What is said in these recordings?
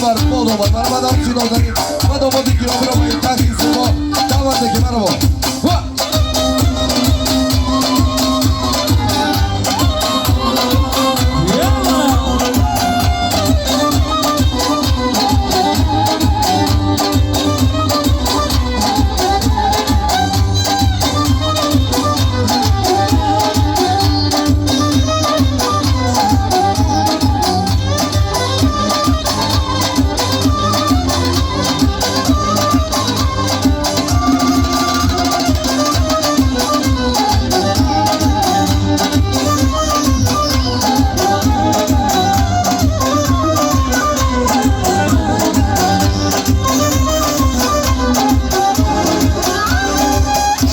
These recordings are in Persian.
بر باد آمد من آمدم سینا داریم و داماد گرامی را باید تحقیق سما دامده که من با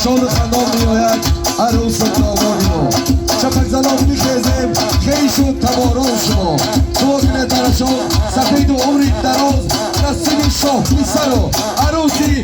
شاد و خندان میآید عروس دامادی ما چپک زنان میخیزیم خیلی شد تباران شما سوازین درشان سفید و عمری دراز نصیب شاه میسر و عروسی